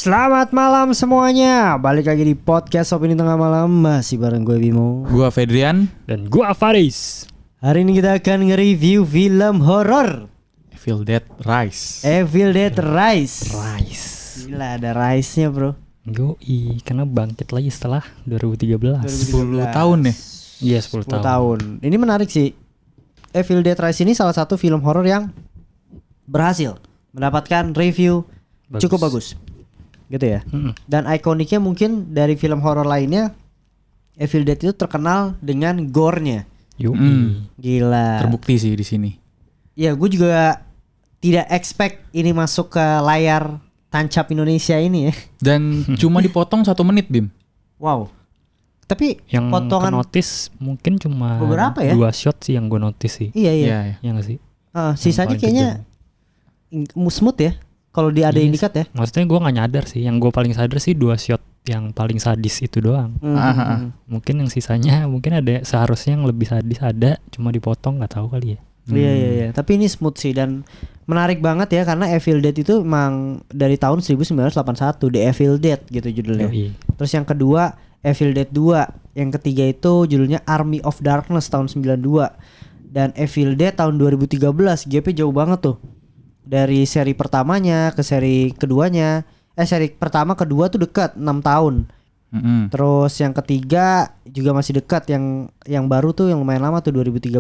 Selamat malam semuanya. Balik lagi di podcast Opini Tengah Malam. Masih bareng gue Bimo, Gua Fedrian. Dan gua Faris. Hari ini kita akan nge-review film horor Evil Dead Rise. Evil Dead Rise. Rise. Gila, ada Rise-nya bro. Yoi, karena bangkit lagi setelah 2013. 10 tahun ya? Iya, 10 tahun. Ini menarik sih. Evil Dead Rise ini salah satu film horor yang berhasil mendapatkan review cukup bagus. Gitu ya. Dan ikoniknya mungkin dari film horor lainnya, Evil Dead itu terkenal dengan gore-nya. Yoi. Gila. Terbukti sih di sini. Ya, gue juga tidak expect ini masuk ke layar tancap Indonesia ini ya. Dan cuma dipotong 1 menit, Bim. Wow. Tapi Yang potongan notice mungkin cuma beberapa ya? 2 shot sih yang gue notice sih. iya. Iya. Ya nggak sih? Sisanya paling kayaknya smooth ya. Kalau ada Iya indikat ya. Maksudnya gue nggak nyadar sih. Yang gue paling sadar sih 2 shot yang paling sadis itu doang. Mungkin yang sisanya mungkin ada seharusnya yang lebih sadis ada, cuma dipotong nggak tahu kali ya. Iya. Tapi ini smooth sih dan menarik banget ya karena Evil Dead itu emang dari tahun 1981, The Evil Dead gitu judulnya. Yoi. Terus yang kedua Evil Dead 2, yang ketiga itu judulnya Army of Darkness tahun 92. Dan Evil Dead tahun 2013, gapnya jauh banget tuh. Dari seri pertamanya ke seri keduanya. Seri pertama kedua tuh dekat 6 tahun. Terus yang ketiga juga masih dekat, yang baru tuh yang lumayan lama tuh 2013.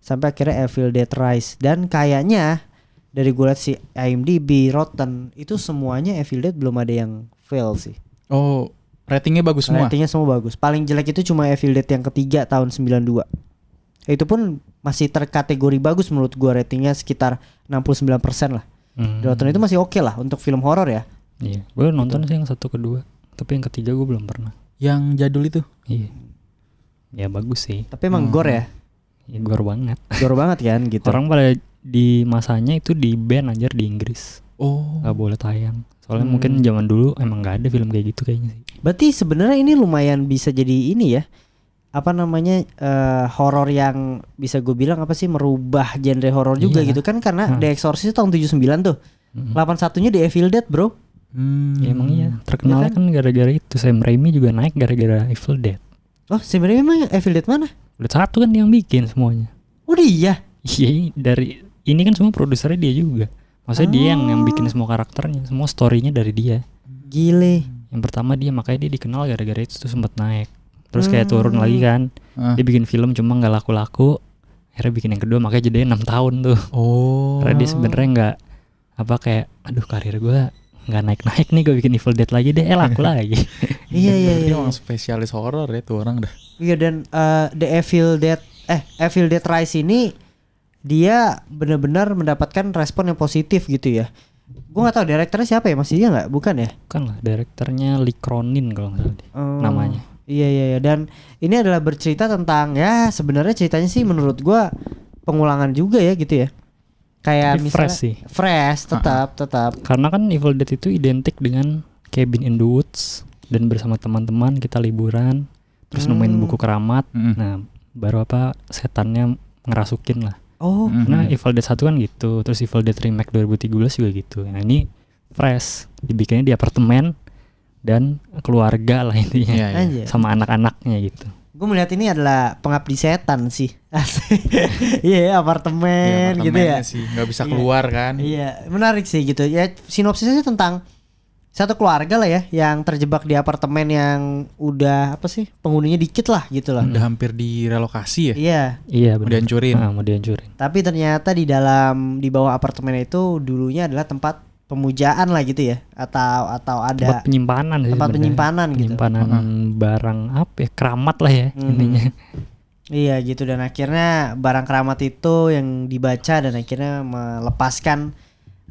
Sampai akhirnya Evil Dead Rise. Dan kayaknya dari gue liat si IMDb, Rotten, itu semuanya Evil Dead belum ada yang fail sih. Oh, ratingnya bagus semua. Ratingnya semua bagus. Paling jelek itu cuma Evil Dead yang ketiga tahun 92. Itu pun masih terkategori bagus menurut gua, ratingnya sekitar 69% lah. Di Rotten itu masih oke lah untuk film horor ya. Iya, gue nonton sih yang 1 kedua, tapi yang ketiga gue belum pernah. Yang jadul itu. Iya. Ya bagus sih. Tapi emang gore ya. Ya, gore banget. Gore banget kan gitu. Orang pada di masanya itu di ban anjir di Inggris. Oh. Gak boleh tayang. Soalnya mungkin zaman dulu emang gak ada film kayak gitu kayaknya sih. Berarti sebenarnya ini lumayan bisa jadi ini ya. Apa namanya, horor yang bisa gue bilang apa sih, merubah genre horor juga Iya. gitu kan, karena The Exorcist tahun 79 tuh. 81-nya The Evil Dead, bro. Ya, emang iya. Terkenalnya Iya kan gara-gara itu. Sam Raimi juga naik gara-gara Evil Dead. Oh, sebenarnya memang Evil Dead mana? Udah 1 kan yang bikin semuanya. Oh dia. Iya, dari ini kan semua produsernya dia juga. Maksudnya dia yang bikin semua karakternya, semua story-nya dari dia. Gile. Yang pertama dia, makanya dia dikenal gara-gara itu tuh sempat naik. Terus kayak turun lagi kan. Dia bikin film cuma nggak laku-laku. Akhirnya bikin yang kedua, makanya jadinya 6 tahun tuh. Oh. Karena dia sebenarnya nggak apa kayak, aduh karir gue nggak naik-naik nih, gue bikin Evil Dead lagi deh, laku lagi. Iya. Dia emang spesialis horor ya tuh orang dah. Iya, dan The Evil Dead Rise ini dia benar-benar mendapatkan respon yang positif gitu ya. Gue nggak tahu direkturnya siapa ya, masih dia nggak? Bukan ya? Bukan lah, direkturnya Lee Cronin kalau nggak salah dia, namanya. Iya. Dan ini adalah bercerita tentang, ya sebenarnya ceritanya sih menurut gue pengulangan juga ya gitu ya. Kayak Tapi misalnya fresh sih. Fresh, tetap. Karena kan Evil Dead itu identik dengan Cabin in the Woods, dan bersama teman-teman kita liburan, terus nemuin buku keramat. Nah, baru apa setannya ngerasukin lah. Oh. Nah, Evil Dead 1 kan gitu, terus Evil Dead Remake 2013 juga gitu. Nah, ini fresh, dibikinnya di apartemen dan keluarga lah intinya. Iya. Anjir. Sama anak-anaknya gitu. Gue melihat ini adalah pengabdi setan sih. Iya, apartemen gitu ya. Sih nggak bisa keluar kan. Iya, menarik sih gitu. Ya sinopsisnya tentang satu keluarga lah ya yang terjebak di apartemen yang udah apa sih, penghuninya dikit lah gitu lah. Udah hampir direlokasi ya. Iya. Iya, Mau benar. dihancurin. Mau dihancurin. Tapi ternyata di bawah apartemen itu dulunya adalah tempat pemujaan lah gitu ya, atau ada Tempat penyimpanan sih tempat sebenarnya. penyimpanan gitu. Penyimpanan barang apa ya, keramat lah ya intinya. Iya gitu, dan akhirnya barang keramat itu yang dibaca dan akhirnya melepaskan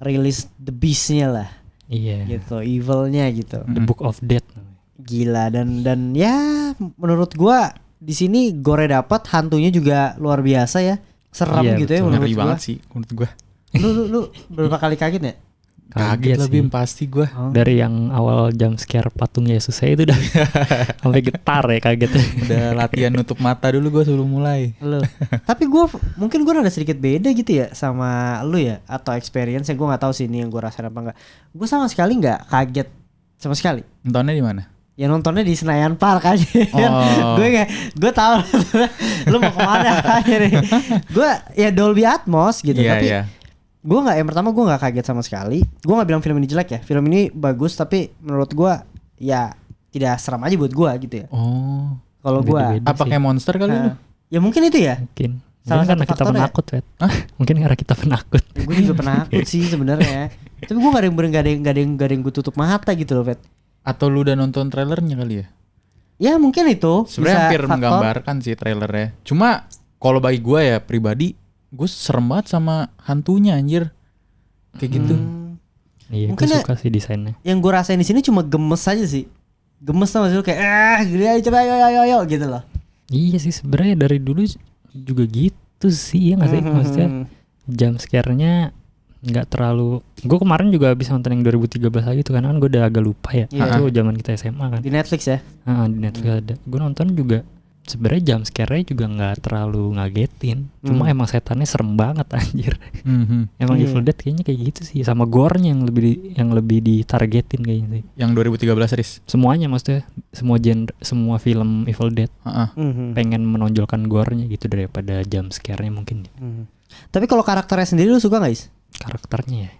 rilis The Beast-nya lah. Iya. Gitu, evilnya gitu. The Book of Death. Gila, dan ya menurut gua di sini gore dapat, hantunya juga luar biasa ya. Serem Iya, gitu ya betul. menurut Ngeri gua. banget sih menurut gua. Lu berapa kali kaget ya? Kaget sih. lebih pasti gue. Dari yang awal jump scare patung Yesus saya itu udah sampai getar ya kagetnya. Udah latihan nutup mata dulu gue sebelum mulai. Lu. Tapi gue mungkin gue ada sedikit beda gitu ya sama lu ya, atau experience yang gue nggak tahu sih ini yang gue rasain apa enggak. Gue sama sekali nggak kaget sama sekali. Nontonnya di mana? Ya nontonnya di Senayan Park aja. Oh. gue tahu lu mau kemana aja nih. Gue ya Dolby Atmos gitu. Iya, tapi iya. gue nggak, yang pertama gue nggak kaget sama sekali. Gue nggak bilang film ini jelek ya. Film ini bagus tapi menurut gue ya tidak seram aja buat gue gitu ya. Oh. Kalau gue Beda-beda Apa sih. kayak monster kali lu? ya mungkin itu ya. Mungkin. Salah Mungkin karena satu kita faktor ya. penakut, Fet. Mungkin karena kita penakut. Gue juga penakut sih sebenarnya. Tapi gue gak ada yang gue tutup mata gitu loh, Fet. Atau lu udah nonton trailernya kali ya? Ya mungkin itu. Sebenarnya bisa hampir faktor. menggambarkan sih trailernya. Cuma kalau bagi gue ya pribadi, gue serem banget sama hantunya anjir. Kayak gitu. Iya, Mungkin gue ya- suka sih desainnya. Yang gue rasain di sini cuma gemes aja sih. Gemes tau gak sih lu kayak gini aja coba ayo gitu loh. Iya sih sebenarnya dari dulu juga gitu sih ya nggak sih? Maksudnya jump scare-nya nggak terlalu. Gue kemarin juga habis nonton yang 2013 lagi tuh karena kan gue udah agak lupa ya. Iya. Itu zaman kita SMA kan. Di Netflix ya. Di Netflix ada. Gue nonton juga sebenarnya jump scare-nya juga nggak terlalu ngagetin. Cuma emang setannya serem banget anjir. Emang Iya. Evil Dead kayaknya kayak gitu sih. Sama gore-nya yang lebih ditargetin kayaknya sih. Yang 2013 Riz. Semuanya maksudnya semua genre, semua film Evil Dead pengen menonjolkan gore-nya gitu daripada jump scare-nya mungkin. Tapi kalau karakternya sendiri lu suka gak Is? Karakternya ya.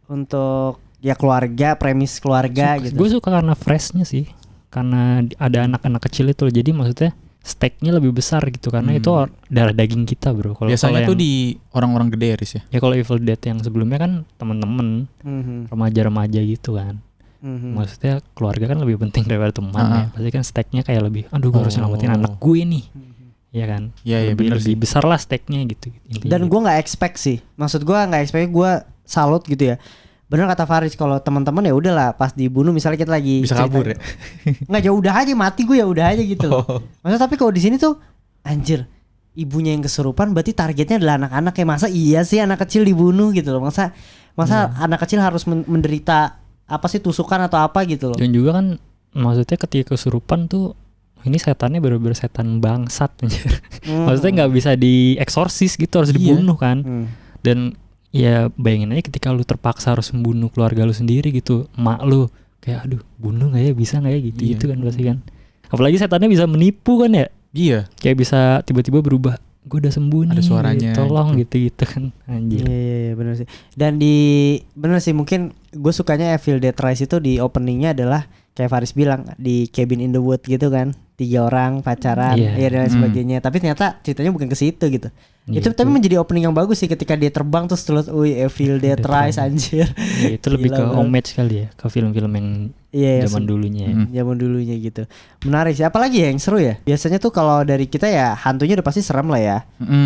Untuk ya keluarga, premis keluarga gitu. Gue suka karena freshnya sih. Karena ada anak-anak kecil itu. Jadi maksudnya stake-nya lebih besar gitu karena itu darah daging kita, bro. Biasanya kalau tuh di orang-orang gede ya Riz ya. ya kalau Evil Dead yang sebelumnya kan temen-temen remaja-remaja gitu kan. Maksudnya keluarga kan lebih penting daripada teman ya. Pasti kan stake-nya kayak lebih aduh gue harus nyelamatin anak gue nih. Iya kan? Iya, lebih, bener lebih sih. besar lah stake-nya gitu. Intinya Dan gitu. gue nggak expect sih. Maksud gue nggak expect, gue salut gitu ya. Bener kata Faris, kalau teman-teman ya udahlah pas dibunuh misalnya kita lagi Bisa kabur ya. Nggak jauh udah aja mati gue ya udah aja gitu loh. Maksudnya tapi kalau di sini tuh anjir, ibunya yang kesurupan berarti targetnya adalah anak-anak. Kayak masa iya sih anak kecil dibunuh gitu loh. Masa anak kecil harus menderita apa sih, tusukan atau apa gitu loh. Dan juga kan maksudnya ketika kesurupan tuh ini setannya bener-bener setan bangsat anjir. Maksudnya nggak bisa dieksorsis gitu, harus dibunuh kan. Dan ya bayangin aja ketika lu terpaksa harus membunuh keluarga lu sendiri gitu, emak lu kayak aduh bunuh nggak ya, bisa nggak ya gitu gitu kan pasti kan. Apalagi setannya bisa menipu kan ya. Iya. Kayak bisa tiba-tiba berubah, gue udah sembuh nih, Ada suaranya tolong gitu kan anjir. Iya bener sih. Dan bener sih mungkin gue sukanya Evil Dead Rise itu di openingnya adalah kayak Faris bilang di Cabin in the Wood gitu kan, 3 orang pacaran ya dan lain sebagainya. Tapi ternyata ceritanya bukan ke situ gitu. Itu tapi menjadi opening yang bagus sih ketika dia terbang terus Evil Dead Rise anjir. Ya, itu lebih Gila, ke bro. homage kali ya ke film-film yang zaman dulunya ya. Zaman dulunya gitu. Menarik sih. Apalagi ya yang seru ya. Biasanya tuh kalau dari kita ya hantunya udah pasti serem lah ya.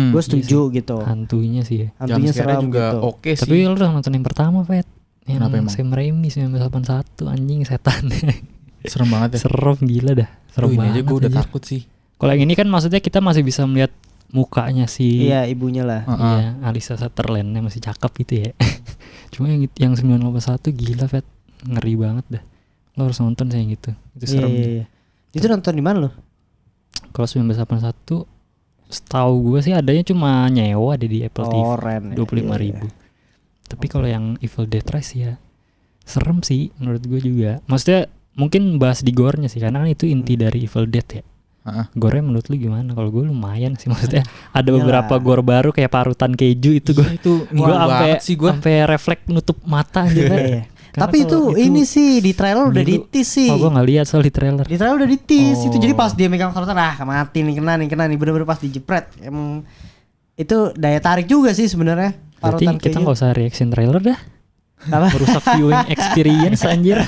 Gue setuju gitu. Hantunya sih ya. Hantunya Jump scare-nya serem juga gitu. oke sih. Tapi lu udah nonton yang pertama, Fet? Yang Kenapa emang? Sam Raimi 1981 anjing setannya. Serem banget ya. Serem gila dah. Serem Ini banget. aja gue udah anjir. takut sih. Kalau yang ini kan maksudnya kita masih bisa melihat mukanya si Iya ibunya lah. Iya, Alyssa Sutherlandnya masih cakep gitu ya. Cuma yang 1981 gila, Fet. Ngeri banget dah. Lo harus nonton sih yang gitu. Itu serem. Iya. Itu nonton di mana lo? Kalau 1981 setahu gue sih adanya cuma nyewa ada di Apple TV. Oren. 25.000. Tapi kalau yang Evil Dead Rise ya serem sih menurut gue juga. Maksudnya mungkin bahas di gore-nya sih karena kan itu inti dari Evil Dead ya. Gore-nya menurut lu gimana? Kalau gue lumayan sih, maksudnya ada beberapa gore baru kayak parutan keju itu gue. Iya, itu Gue sampai refleks nutup mata gitu. Iya. Tapi itu ini sih di trailer udah ditis sih. Oh gue nggak lihat soal di trailer. Di trailer udah ditis itu, jadi pas dia megang parutan mati nih, kena nih bener-bener pas dijepret. Emang itu daya tarik juga sih sebenarnya. Berarti Parutan kita keju. nggak usah reaction trailer dah. Apa? Merusak viewing experience anjir.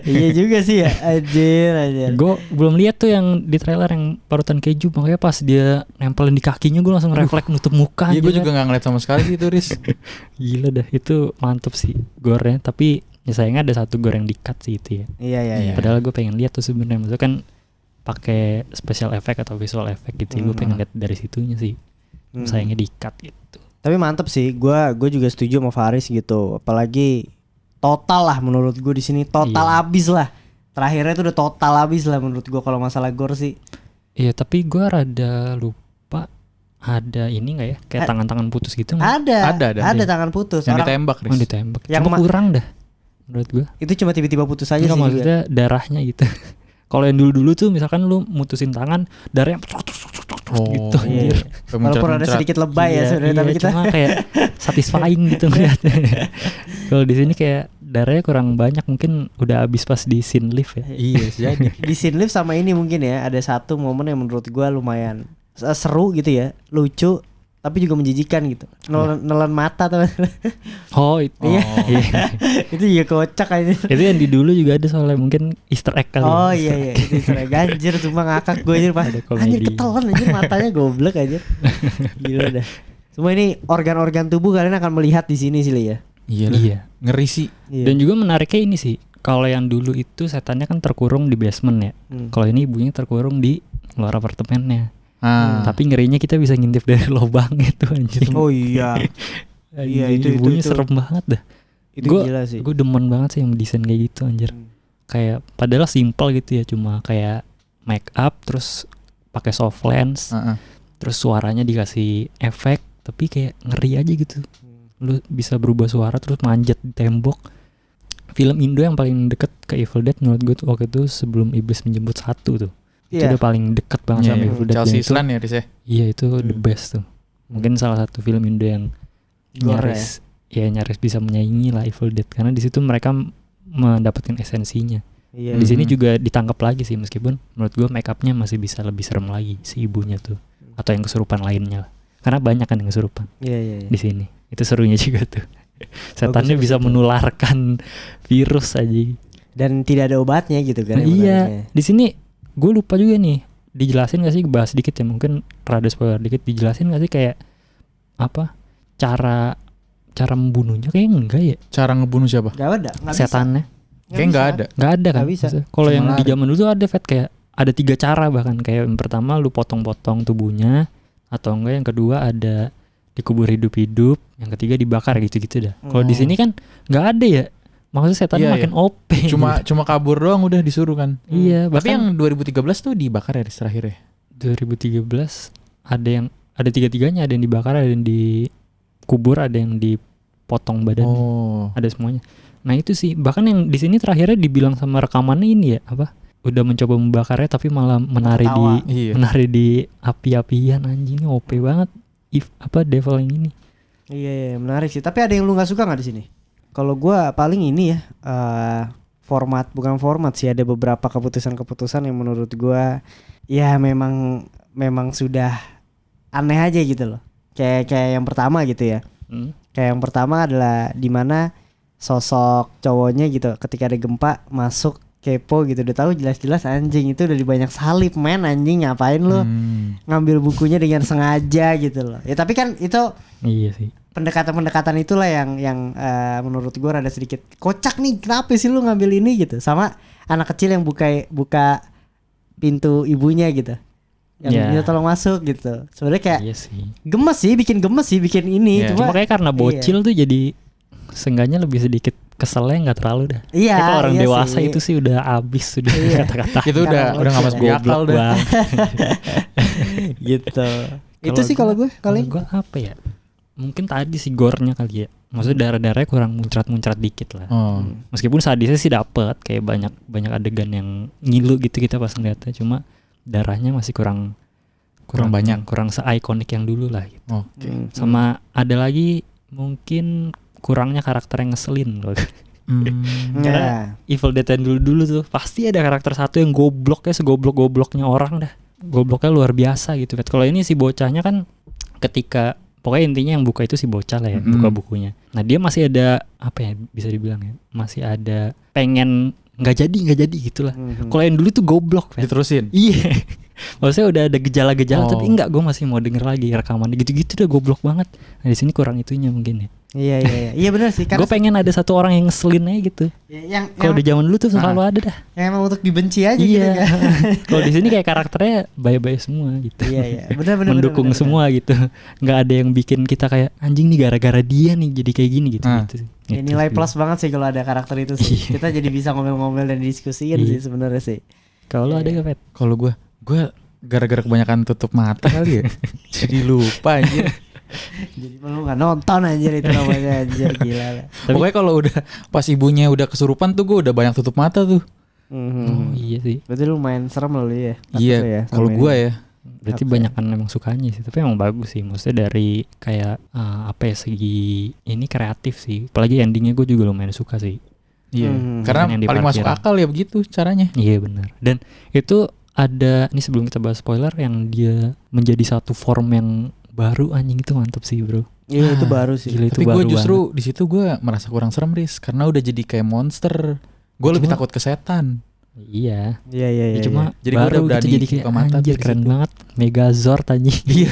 Iya juga sih ya, anjir. Gue belum lihat tuh yang di trailer yang parutan keju, makanya pas dia nempelin di kakinya gue langsung refleks nutup muka. Iya gue juga nggak ngeliat sama sekali sih itu Riz. Gila dah, itu mantep sih gore-nya. Tapi ya sayangnya ada satu gore yang di-cut sih itu ya. Iya. Padahal gue pengen lihat tuh sebenarnya, maksudnya kan pakai special effect atau visual effect gitu. Gue pengen lihat dari situnya sih. Sayangnya di-cut gitu. Tapi mantep sih, gue juga setuju sama Faris gitu. Apalagi total lah menurut gue di sini, total Iya. abis lah. Terakhirnya tuh udah total abis lah menurut gue kalau masalah gore sih. Iya, tapi gue rada lupa ada ini nggak ya, kayak tangan-tangan putus gitu nggak? Ada tangan putus. Yang Orang ditembak, Oh, Riz. ditembak. Yang Cuma kurang dah menurut gue. itu cuma tiba-tiba putus aja Enggak, sih. maksudnya darahnya gitu. Kalau yang dulu-dulu tuh misalkan lu mutusin tangan, darahnya gitu Iya, anjir. iya. Walaupun ada sedikit lebay ya sebenarnya, tapi kita cuma kayak satisfying gitu ngeliatnya. Kalau di sini kayak darahnya kurang banyak, mungkin udah habis pas di scene lift ya. Iya, jadi. di scene lift sama ini mungkin ya, ada satu momen yang menurut gua lumayan seru gitu ya, lucu tapi juga menjijikan gitu. Nelan mata tuh. Oh, itu. Iya. Iya. Itu juga kocak aja. Itu yang di dulu juga ada soalnya, mungkin Easter egg kali. Oh ya, iya Easter iya, egg. itu sering ganjir cuma ngakak gue anjir pas. Ada komedi. Anjir ketelan anjir, matanya goblok aja. Gila dah. Semua ini organ-organ tubuh kalian akan melihat di sini sih Li, ya. Iya. Iya. Ngeri sih. Iya. Dan juga menariknya ini sih, kalau yang dulu itu setannya kan terkurung di basement ya. Kalau ini ibunya terkurung di luar apartemennya. Tapi ngerinya kita bisa ngintip dari lubang itu anjir. Oh iya. Iya, itu- ibunya itu. serem banget dah. Itu Gua- gila sih. Gue demen banget sih yang desain kayak gitu anjir. Kayak padahal simpel gitu ya, cuma kayak make up terus pakai soft lens, terus suaranya dikasih efek, tapi kayak ngeri aja gitu. Lu bisa berubah suara terus manjat di tembok. Film Indo yang paling deket ke Evil Dead menurut gue tuh waktu itu Sebelum Iblis Menjemput 1 tuh. Itu Iya. udah paling deket banget sama Evil Dead. Dan Chelsea itu- Islan ya, Riz ya. Iya itu the best tuh. Mungkin salah satu film Indo yang Gore nyaris nyaris bisa menyaingi lah Evil Dead, karena di situ mereka mendapatkan esensinya. Iya. Di sini juga ditangkap lagi sih, meskipun menurut gue make upnya masih bisa lebih serem lagi si ibunya tuh, atau yang kesurupan lainnya lah. Karena banyak kan yang kesurupan Iya iya. di sini. Itu serunya juga tuh. Setannya Bagus bisa itu. menularkan virus aja. Dan tidak ada obatnya gitu kan. Nah, yang iya, menariknya. di sini gue lupa juga nih. Dijelasin gak sih, bahas dikit ya, mungkin rada spoiler dikit. Dijelasin gak sih kayak apa cara membunuhnya? Kayak enggak ya, Cara ngebunuh siapa? Gak ada. Gak bisa. setannya. Kayak nggak ada. Nggak ada kan? Nggak bisa. Maksudnya, kalau Cuma yang di lari. zaman dulu tuh ada kayak ada 3 cara bahkan. Kayak yang pertama lu potong-potong tubuhnya, atau enggak yang kedua ada dikubur hidup-hidup, yang ketiga dibakar gitu-gitu dah. Kalau di sini kan nggak ada ya. Maksudnya setannya Iya, makin OP. Cuma kabur doang udah disuruh kan. Iya, Tapi bahkan yang 2013 tuh dibakar ya, Riz, terakhir ya. 2013 ada tiga-tiganya, ada yang dibakar, ada yang dikubur, ada yang dipotong badan. Oh. Ada semuanya. Nah itu sih, bahkan yang di sini terakhirnya dibilang sama rekamannya ini ya, apa? Udah mencoba membakarnya tapi malah menari Ketawa. Iya. di api-apian. Anjing, ini OP banget. Devil yang ini. Iya, iya, menarik sih. Tapi ada yang lu nggak suka nggak di sini? Kalau gua paling ini ya, bukan format sih. Ada beberapa keputusan-keputusan yang menurut gua ya memang sudah aneh aja gitu loh. Kayak yang pertama gitu ya. Kayak yang pertama adalah di mana sosok cowoknya gitu ketika ada gempa masuk kepo gitu, udah tahu jelas-jelas anjing itu udah banyak salib, men, anjing ngapain lu ngambil bukunya dengan sengaja gitu loh. Ya tapi kan itu Iya sih. pendekatan itulah yang menurut gue rada sedikit kocak nih, kenapa sih lu ngambil ini gitu. Sama anak kecil yang buka pintu ibunya gitu, yang Ya. minta tolong masuk gitu. Sebenarnya kayak Iya sih. gemes sih bikin ini. Iya. Cuma kayak karena iya. bocil tuh jadi seenggaknya lebih sedikit keselnya, nggak terlalu dah. Iya, Kayak kalau orang iya dewasa sih. itu sih udah abis sudah Iya. kata-kata. Itu udah nggak masuk akal Goblok dah. banget. gitu. Itu sih kalau gue kali. Gue apa ya? Mungkin tadi sih gornya kali ya. Maksudnya darah-darahnya kurang muncrat-muncrat dikit lah. Oh. Meskipun sadisnya sih dapet, kayak banyak adegan yang ngilu gitu kita pas ngeliatnya, cuma darahnya masih kurang banyak. kurang se-ikonik yang dulu lah gitu. Oke. Sama ada lagi mungkin kurangnya karakter yang ngeselin loh. Nah, Evil Dead yang dulu tuh pasti ada karakter satu yang gobloknya segoblok-gobloknya orang dah. Gobloknya luar biasa gitu. Kalau ini si bocahnya kan ketika pokoknya intinya yang buka itu si bocah lah ya, buka bukunya. Nah dia masih ada apa ya, bisa dibilang ya, masih ada pengen nggak jadi gitulah. Kalau yang dulu tuh goblok, Fet. Diterusin. Iya. Maksudnya udah ada gejala-gejala tapi Oh. enggak, gue masih mau denger lagi rekaman gitu-gitu udah goblok banget. Nah di sini kurang itunya mungkin ya. Iya benar sih. Gue pengen ada satu orang yang ngeselin aja gitu. yang Kalau di zaman dulu tuh selalu ada dah. yang emang untuk dibenci aja gitu Iya. kan. Kalau di sini kayak karakternya baik-baik semua gitu. Iya. Benar. Mendukung semua gitu. Nggak ada yang bikin kita kayak anjing nih gara-gara dia nih jadi kayak gini gitu. Ah. gitu. Ya, Gitu nilai sih. plus banget sih kalau ada karakter itu sih. Iya. Kita jadi bisa ngomel-ngomel dan diskusiin Iya. sih sebenarnya sih. Kalau lu ada gak, Pet? Kalau gue gara-gara kebanyakan tutup mata kali ya. Jadi lupa anjir. Jadi lu nggak nonton anjir itu namanya anjir gila lah. Pokoknya kalau udah pas ibunya udah kesurupan tuh gue udah banyak tutup mata tuh. Oh iya sih. Berarti lu main serem lu ya. Iya. Takut lu ya sama Kalau ini. gue ya. Berarti Apa ya? banyak kan emang sukanya sih. Tapi emang bagus sih. Maksudnya dari kayak apa ya, segi ini kreatif sih. Apalagi endingnya gue juga lumayan suka sih. Iya. Hmm. Karena Yang di paling masuk parkiran. akal ya begitu caranya. Iya benar. Dan itu ada, ini sebelum kita bahas spoiler, yang dia menjadi satu form yang baru, anjing itu mantep sih bro. Iya itu Ah, baru sih. Gila, itu Tapi gue baru justru di situ gue merasa kurang serem Riz. Karena udah jadi kayak monster. Gue lebih Cuma- takut ke setan. Iya. Iya. Ya, cuma Jadi gua baru udah gitu berani jadi kayak buka mata tuh anjir di keren situ. banget. Megazord anjing. Iya.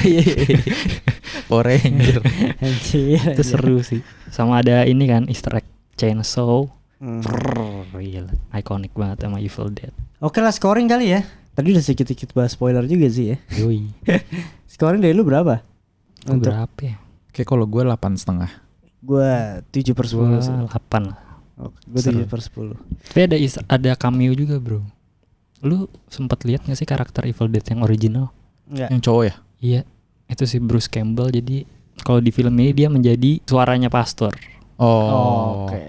Power Ranger. Anjir. Itu seru sih. Sama ada ini kan Easter egg chainsaw. Hmm. Gila, ikonik banget sama Evil Dead. Oke lah scoring kali ya. Tadi udah sedikit bahas spoiler juga sih ya. Yoi. Scoring dari lu berapa? Itu Untuk berapa ya? Kayak kalau gue 8,5. gue 7/10 sih. 8 lah. Gue Seru. 7/10. Tapi ada cameo juga bro. Lu sempat lihat gak sih karakter Evil Dead yang original? Enggak. Yang cowok ya? Iya. Itu si Bruce Campbell. Jadi kalau di film ini dia menjadi suaranya pastor. Oh. Oke.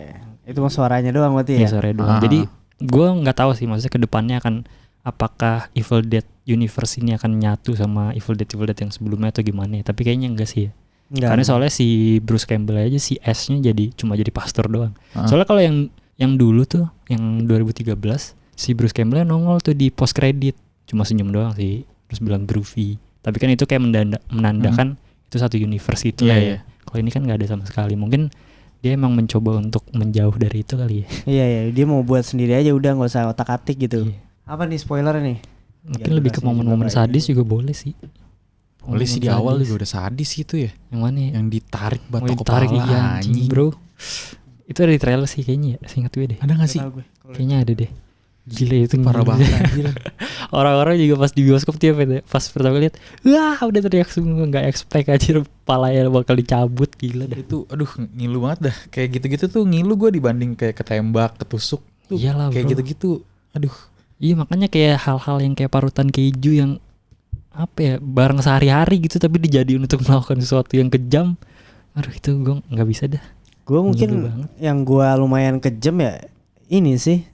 Itu mah suaranya doang berarti Iya ya. suaranya doang. Ah. Jadi gue nggak tahu sih maksudnya kedepannya akan apakah Evil Dead universe ini akan nyatu sama Evil Dead yang sebelumnya atau gimana ya. Tapi kayaknya enggak sih ya. Enggak. Karena soalnya si Bruce Campbell aja si S-nya cuma jadi pastor doang. Ah. Soalnya kalau yang dulu tuh yang 2013 si Bruce Campbell nongol tuh di post credit, cuma senyum doang sih, terus bilang groovy. Tapi kan itu kayak menandakan itu satu universe itu Iya, lah iya. ya. Kalau ini kan nggak ada sama sekali. Mungkin dia emang mencoba untuk menjauh dari itu kali ya. Iya, dia mau buat sendiri aja udah nggak usah otak-atik gitu. Iya. Apa nih spoiler nih? Mungkin Ya, lebih ke durasinya momen-momen juga sadis banyak. juga boleh sih. Boleh sih di Momen awal sadis. juga udah sadis gitu ya. Yang mana ya? Yang ditarik Mau batok ditarik, kepala iya, anjing, anjing. bro. Itu ada di trailer sih kayaknya ya. Seingat gue deh. Ada gak sih? Nggak tahu gue. Kayaknya ada deh. Gila itu Parah gila. banget anjir. Orang-orang juga pas di bioskop tiap ya, pas pertama lihat, wah udah teriak semua, nggak expect aja palanya bakal dicabut, gila dah. Itu aduh ngilu banget dah. Kayak gitu-gitu tuh ngilu gue dibanding kayak ketembak, ketusuk tuh. Iyalah, Kayak bro. gitu-gitu. Aduh. Iya makanya kayak hal-hal yang kayak parutan keju yang apa ya barang sehari-hari gitu tapi dijadiin untuk melakukan sesuatu yang kejam. Aduh itu gue nggak bisa dah. Gue Ngilu mungkin banget. yang gue lumayan kejam ya ini sih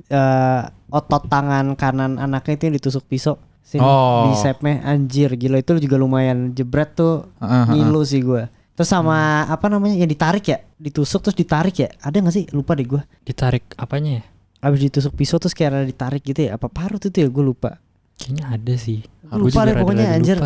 otot tangan kanan anaknya itu yang ditusuk pisau. Sini Oh. bicepnya anjir gila itu juga lumayan jebret tuh. Ngilu sih gue. Terus sama apa namanya yang ditarik ya, ditusuk terus ditarik ya. Ada nggak sih? Lupa deh gue. Ditarik apanya ya? Abis ditusuk pisau terus kayak ada ditarik gitu ya. Apa parut itu ya? Gue lupa. Kayaknya ada sih. Gua lupa deh pokoknya, anjir.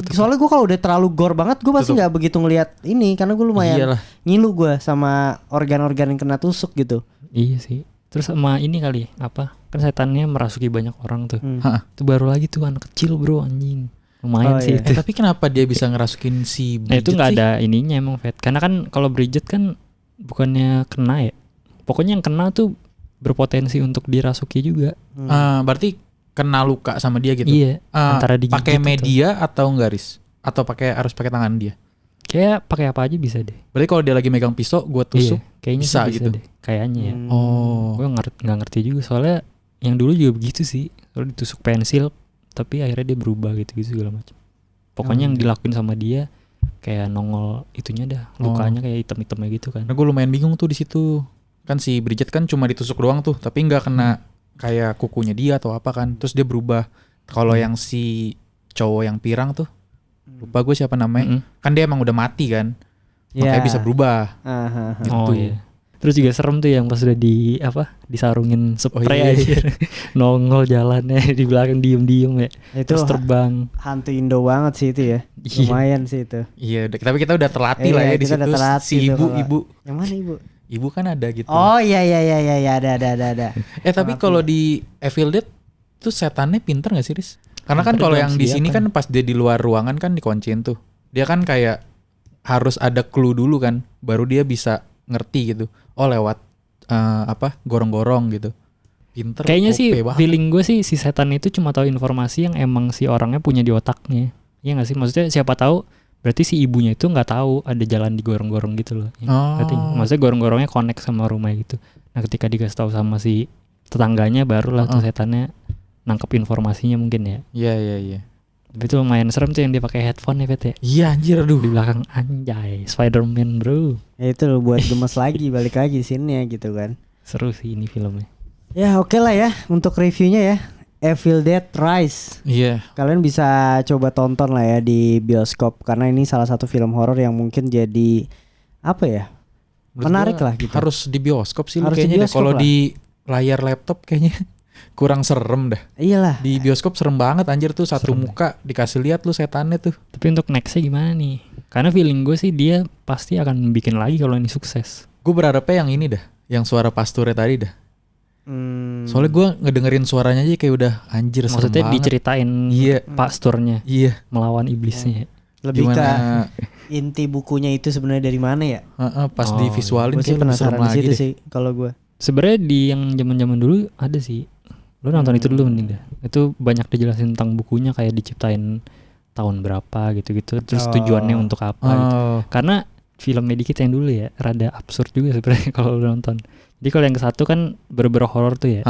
Soalnya gue kalau udah terlalu gore banget gue pasti Tutup. nggak begitu ngelihat ini karena gue lumayan Iyalah. ngilu gue sama organ-organ yang kena tusuk gitu. Iya sih. Terus sama ini kali apa? Kan setannya merasuki banyak orang tuh. Hmm. Itu baru lagi tuh anak kecil bro anjing. Lumayan Oh, sih iya. itu. Tapi kenapa dia bisa ngerasukin si Nah itu Bridget nggak sih? ada ininya emang Fat. Karena kan kalau Bridget kan bukannya kena ya. Pokoknya yang kena tuh berpotensi untuk dirasuki juga. Berarti kena luka sama dia gitu. Iya. Antara digigit pakai atau- media atau enggak Riz? Atau harus pakai tangan dia? Kayak pakai apa aja bisa deh. Berarti kalau dia lagi megang pisau gua tusuk. Iya, kayaknya bisa sih gitu. deh. Kayaknya ya. Oh. Gue nggak ngerti juga soalnya yang dulu juga begitu sih. Soalnya ditusuk pensil tapi akhirnya dia berubah gitu-gitu segala macam. Pokoknya yang dilakuin sama dia kayak nongol itunya dah. Lukanya kayak hitam-hitamnya gitu kan. Nah, gue lumayan bingung tuh di situ. Kan si Bridget kan cuma ditusuk doang tuh, tapi nggak kena kayak kukunya dia atau apa kan. Terus dia berubah. Kalau yang si cowok yang pirang tuh, lupa gue siapa namanya. Mm-mm. Kan dia emang udah mati kan. Makanya Ya. bisa berubah. Oh Gitu. iya. Terus juga serem tuh yang pas udah disarungin spray Oh, iya, aja. Nongol jalannya di belakang diem-diem ya. Itu Terus terbang. hantu Indo banget sih itu ya. Iya. Lumayan sih itu. Iya, tapi kita udah terlatih lah Iya, ya di kita situ. udah terlatih Si tuh kalau- ibu, Yang mana ibu? ibu kan ada gitu. Oh iya ada. Tapi kalau di Evil Dead tuh setannya pinter gak sih Riz? Karena kan kalau yang di Dia sini kan pas dia di luar ruangan kan dikunciin tuh. Dia kan kayak harus ada clue dulu kan, baru dia bisa ngerti gitu. Oh lewat gorong-gorong gitu. Pinter. Kayaknya sih OP banget. feeling gue sih si setan itu cuma tahu informasi yang emang si orangnya punya di otaknya. Iya nggak sih? Maksudnya siapa tahu berarti si ibunya itu nggak tahu ada jalan di gorong-gorong gitu loh. Ngerti nggak? Maksudnya gorong-gorongnya connect sama rumah gitu. Nah ketika dikasih tahu sama si tetangganya barulah tuh setannya nangkep informasinya mungkin ya. Iya. Tapi itu lumayan serem tuh yang dia pakai headphone ya Pet ya. Iya anjir aduh. Di belakang anjay Spider-Man bro. Ya itu loh buat gemes lagi balik lagi scene-nya gitu kan. Seru sih ini filmnya. Ya oke lah ya untuk reviewnya ya. Evil Dead Rise. Iya. Kalian bisa coba tonton lah ya di bioskop karena ini salah satu film horor yang mungkin jadi apa ya? Menurut Menarik gua lah gitu. Harus di bioskop sih lu Harus di kayaknya deh. bioskop Kalau lah. di layar laptop kayaknya kurang serem dah. Iyalah. Di bioskop serem banget anjir tuh satu Serem. muka dikasih lihat lu setannya tuh. Tapi untuk nextnya gimana nih? Karena feeling gue sih dia pasti akan bikin lagi kalau ini sukses. Gue berharapnya yang ini dah, yang suara pasturnya tadi dah. Hmm. Soalnya gue ngedengerin suaranya aja kayak udah anjir serem Maksudnya banget. diceritain Iya. pasturnya Iya. melawan iblisnya. Lebih Gimana ke inti bukunya itu sebenarnya dari mana ya? pas Oh, divisualin Gue sih kayak lebih serem penasaran di lagi situ deh. sih kalau gue. Sebenarnya di yang zaman-zaman dulu ada sih. Lo nonton itu dulu nih dah. Itu banyak dijelasin tentang bukunya kayak diciptain tahun berapa gitu-gitu. Terus Oh. tujuannya untuk apa gitu. Oh. Karena film Medikit yang dulu ya rada absurd juga sebenarnya kalau lo nonton. Jadi kalau yang ke-1 kan bener-bener horor tuh ya.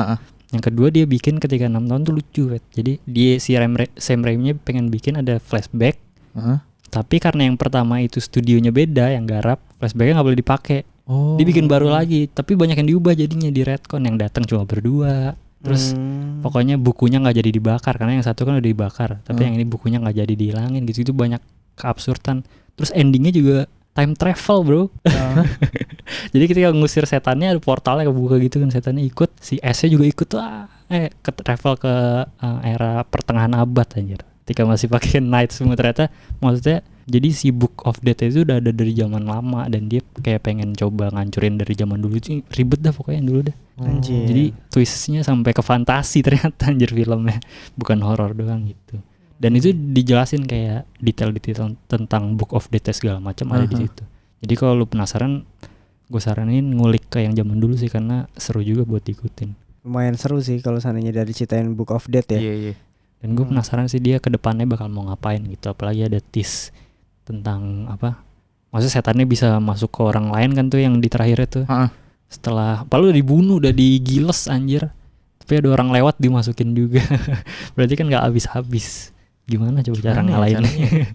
Yang kedua dia bikin ketika 6 tahun tuh lucu Wet. Jadi dia si Sam Raimi-nya pengen bikin ada flashback. Tapi karena yang pertama itu studionya beda yang garap, flashbacknya nggak boleh dipakai. Oh. Dia bikin baru lagi, tapi banyak yang diubah jadinya di retcon. Yang datang cuma berdua. Terus pokoknya bukunya nggak jadi dibakar karena yang satu kan udah dibakar, tapi yang ini bukunya nggak jadi dihilangin gitu. Itu banyak keabsurdan. Terus endingnya juga time travel bro. Jadi ketika ngusir setannya ada portalnya kebuka gitu kan, setannya ikut, si S-nya juga ikut ke travel ke era pertengahan abad anjir. Ketika masih pakai night semua ternyata maksudnya jadi si Book of Death itu udah ada dari zaman lama dan dia kayak pengen coba ngancurin dari zaman dulu. Itu ribet dah pokoknya yang dulu dah. Anjir. Jadi twistnya sampai ke fantasi ternyata anjir filmnya, bukan horor doang gitu. Dan itu dijelasin kayak detail-detail tentang Book of Death segala macam ada di situ. Jadi kalau lu penasaran, gue saranin ngulik ke yang zaman dulu sih karena seru juga buat diikutin. Lumayan seru sih kalau seandainya dari ceritain Book of Death ya. Iya. Dan gue penasaran sih dia ke depannya bakal mau ngapain gitu. Apalagi ada tease tentang apa? Maksudnya setannya bisa masuk ke orang lain kan tuh yang di terakhir itu. Setelah padahal udah dibunuh, udah digiles anjir. Tapi ada orang lewat dimasukin juga. Berarti kan gak habis-habis. Gimana coba cara ngalahinnya?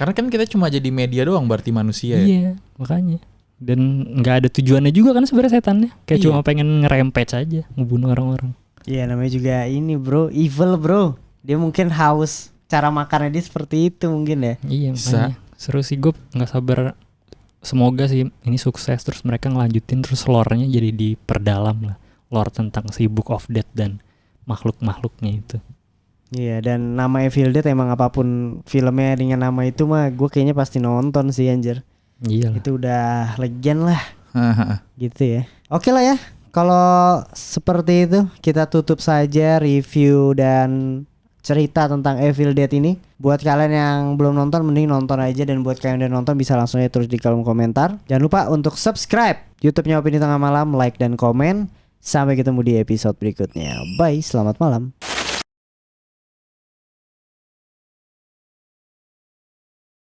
Karena kan kita cuma jadi media doang berarti manusia ya. Iya, makanya. Dan nggak ada tujuannya juga kan sebenarnya setannya. Kayak Iya. cuma pengen ngerempet aja, ngebunuh orang-orang. Iya namanya juga ini bro, evil bro. Dia mungkin haus, cara makannya dia seperti itu mungkin ya. Iya, Bisa. makanya. Seru sih, gue nggak sabar. Semoga sih ini sukses terus mereka ngelanjutin terus lore-nya jadi diperdalam lah. Lore tentang si Book of Death dan makhluk-makhluknya itu. Iya dan nama Evil Dead emang apapun filmnya dengan nama itu mah gue kayaknya pasti nonton sih anjir. Iya lah. Itu udah legend lah gitu ya. Oke lah ya. Kalau seperti itu kita tutup saja review dan cerita tentang Evil Dead ini. Buat kalian yang belum nonton mending nonton aja, dan buat kalian yang udah nonton bisa langsung aja tulis di kolom komentar. Jangan lupa untuk subscribe YouTube-nya Opini Tengah Malam, like dan komen. Sampai ketemu di episode berikutnya. Bye, selamat malam.